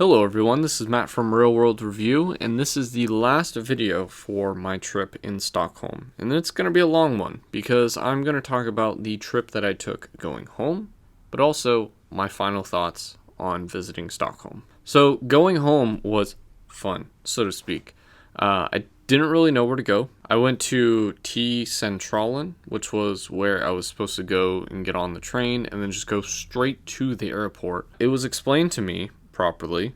Hello everyone, this is Matt from Real World Review, and this is the last video for my trip in Stockholm. And it's going to be a long one, because I'm going to talk about the trip that I took going home, but also my final thoughts on visiting Stockholm. So going home was fun, so to speak. I didn't really know where to go. I went to T-Centralen, which was where I was supposed to go and get on the train, and then just go straight to the airport. It was explained to me properly,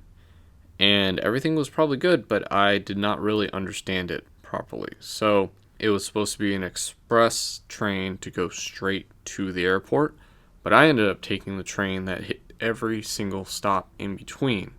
and everything was probably good, but I did not really understand it properly. So it was supposed to be an express train to go straight to the airport, but I ended up taking the train that hit every single stop in between,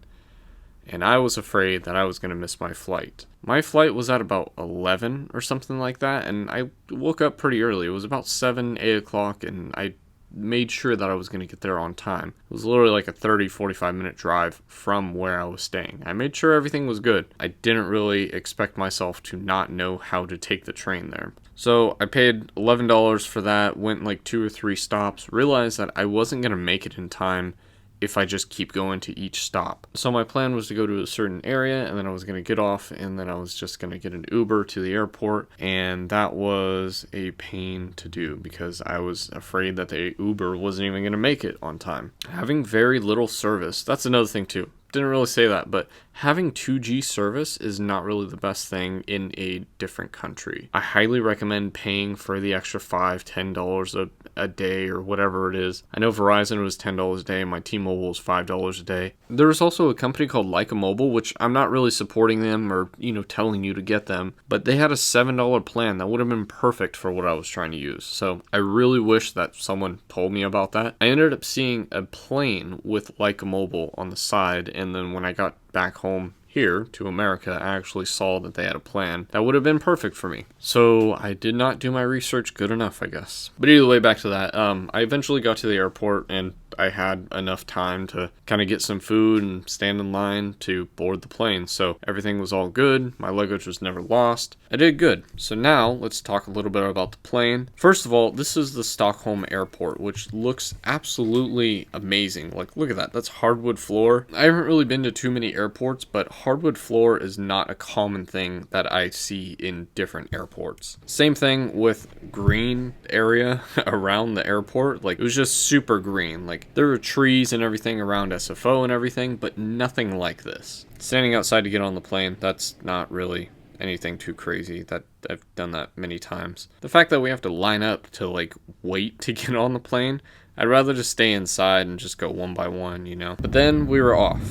and I was afraid that I was going to miss my flight. My flight was at about 11 or something like that, and I woke up pretty early. It was about 7, 8 o'clock, and I made sure that I was going to get there on time. It was literally like a 30-45 minute drive from where I was staying. I made sure everything was good. I didn't really expect myself to not know how to take the train there. So I paid $11 for that, went like 2 or 3 stops, realized that I wasn't going to make it in time if I just keep going to each stop. So my plan was to go to a certain area, and then I was going to get off, and then I was just going to get an Uber to the airport, and that was a pain to do because I was afraid that the Uber wasn't even going to make it on time. Having very little service, that's another thing too. Didn't really say that, but having 2G service is not really the best thing in a different country. I highly recommend paying for the extra $5, $10 a day or whatever it is. I know Verizon was $10 a day, my T-Mobile was $5 a day. There was also a company called Leica Mobile, which I'm not really supporting them or, telling you to get them, but they had a $7 plan that would have been perfect for what I was trying to use. So I really wish that someone told me about that. I ended up seeing a plane with Leica Mobile on the side, and then when I got back home here to America, I actually saw that they had a plan that would have been perfect for me. So I did not do my research good enough, I guess. But either way, back to that. I eventually got to the airport, and I had enough time to kind of get some food and stand in line to board the plane. So everything was all good. My luggage was never lost. I did good. So now let's talk a little bit about the plane. First of all, this is the Stockholm airport, which looks absolutely amazing. Like, look at that. That's hardwood floor. I haven't really been to too many airports, but hardwood floor is not a common thing that I see in different airports. Same thing with green area around the airport. Like, it was just super green. Like, there were trees and everything around SFO and everything, but nothing like this. Standing outside to get on the plane, that's not really anything too crazy. That I've done that many times. The fact that we have to line up to wait to get on the plane, I'd rather just stay inside and just go one by one, But then we were off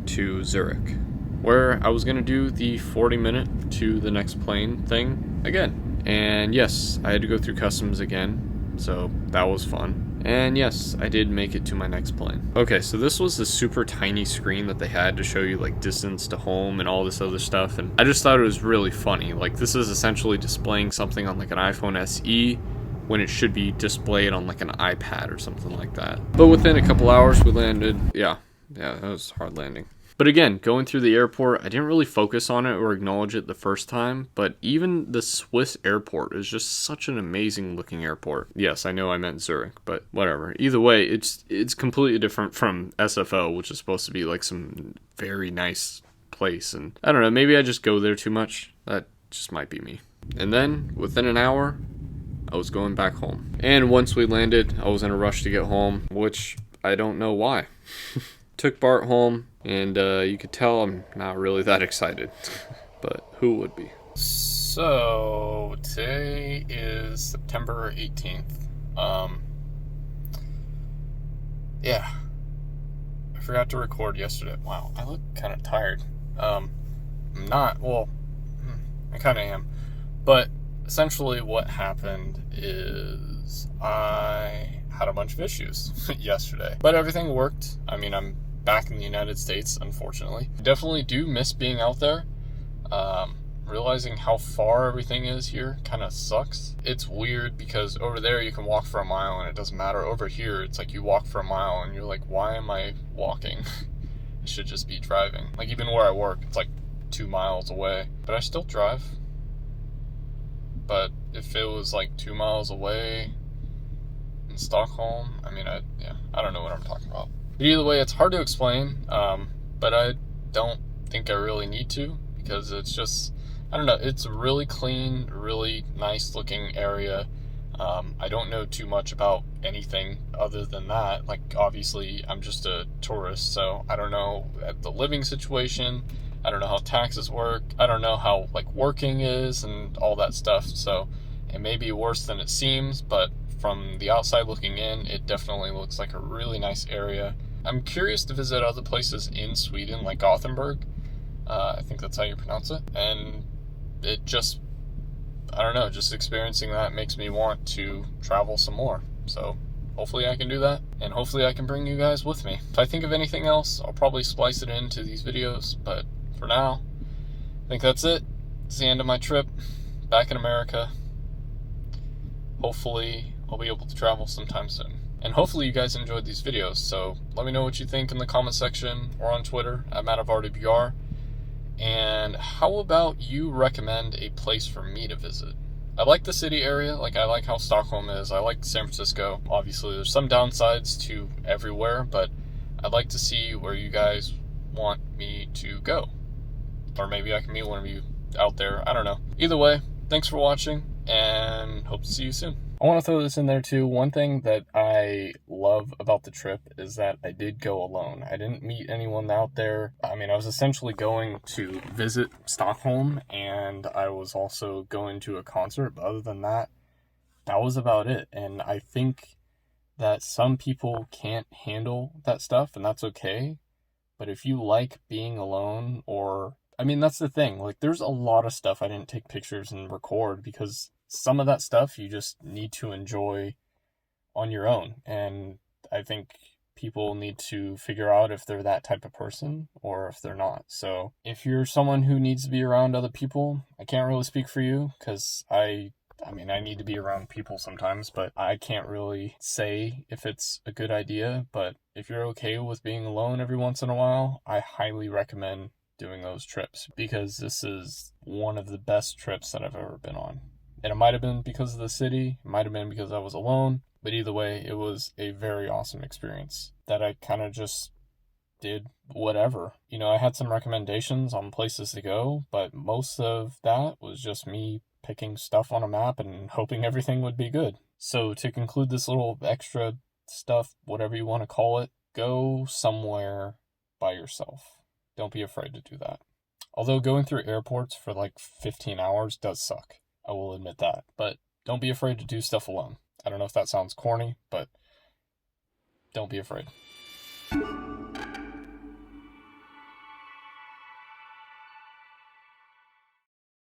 to Zurich, where I was going to do the 40-minute to the next plane thing again. And yes, I had to go through customs again, so that was fun. And yes, I did make it to my next plane. Okay, so this was the super tiny screen that they had to show you distance to home and all this other stuff, and I just thought it was really funny. This is essentially displaying something on an iPhone SE when it should be displayed on an iPad or something like that. But within a couple hours we landed. Yeah, that was hard landing. But again, going through the airport, I didn't really focus on it or acknowledge it the first time, but even the Swiss airport is just such an amazing looking airport. Yes, I know I meant Zurich, but whatever. Either way, it's completely different from SFO, which is supposed to be some very nice place. And I don't know, maybe I just go there too much. That just might be me. And then, within an hour, I was going back home. And once we landed, I was in a rush to get home, which I don't know why. Took Bart home, and you could tell I'm not really that excited, but who would be? So, today is September 18th. Yeah, I forgot to record yesterday. Wow, I look kind of tired. I'm not, well, I kind of am, but essentially what happened is I had a bunch of issues yesterday, but everything worked. I mean, I'm back in the United States, unfortunately. I definitely do miss being out there. Realizing how far everything is here kind of sucks. It's weird because over there you can walk for a mile and it doesn't matter. Over here, it's you walk for a mile and you're like, why am I walking? I should just be driving. Even where I work, it's 2 miles away, but I still drive. But if it was 2 miles away in Stockholm, I mean, I don't know what I'm talking about. But either way, it's hard to explain, but I don't think I really need to, because it's just, I don't know, it's a really clean, really nice looking area. I don't know too much about anything other than that. Like, obviously, I'm just a tourist, so I don't know the living situation. I don't know how taxes work. I don't know how, like, working is and all that stuff. So it may be worse than it seems, but from the outside looking in, it definitely looks like a really nice area. I'm curious to visit other places in Sweden, like Gothenburg. I think that's how you pronounce it. And it just, I don't know, just experiencing that makes me want to travel some more. So hopefully I can do that, and hopefully I can bring you guys with me. If I think of anything else, I'll probably splice it into these videos, but for now, I think that's it. It's the end of my trip back in America. Hopefully I'll be able to travel sometime soon. And hopefully you guys enjoyed these videos, so let me know what you think in the comment section or on Twitter at MattofRDBR. And how about you recommend a place for me to visit? I like the city area, like I like how Stockholm is, I like San Francisco. Obviously there's some downsides to everywhere, but I'd like to see where you guys want me to go. Or maybe I can meet one of you out there, I don't know. Either way, thanks for watching, and hope to see you soon. I want to throw this in there too. One thing that I love about the trip is that I did go alone. I didn't meet anyone out there. I mean, I was essentially going to visit Stockholm, and I was also going to a concert, but other than that, that was about it. And I think that some people can't handle that stuff, and that's okay. But if you like being alone, or, I mean, that's the thing. Like, there's a lot of stuff I didn't take pictures and record because some of that stuff you just need to enjoy on your own. And I think people need to figure out if they're that type of person or if they're not. So if you're someone who needs to be around other people, I can't really speak for you, because I mean, I need to be around people sometimes, but I can't really say if it's a good idea. But if you're okay with being alone every once in a while, I highly recommend doing those trips, because this is one of the best trips that I've ever been on. And it might have been because of the city, it might have been because I was alone, but either way, it was a very awesome experience that I kind of just did whatever. You know, I had some recommendations on places to go, but most of that was just me picking stuff on a map and hoping everything would be good. So to conclude this little extra stuff, whatever you want to call it, go somewhere by yourself. Don't be afraid to do that. Although going through airports for like 15 hours does suck. I will admit that. But don't be afraid to do stuff alone. I don't know if that sounds corny, but don't be afraid.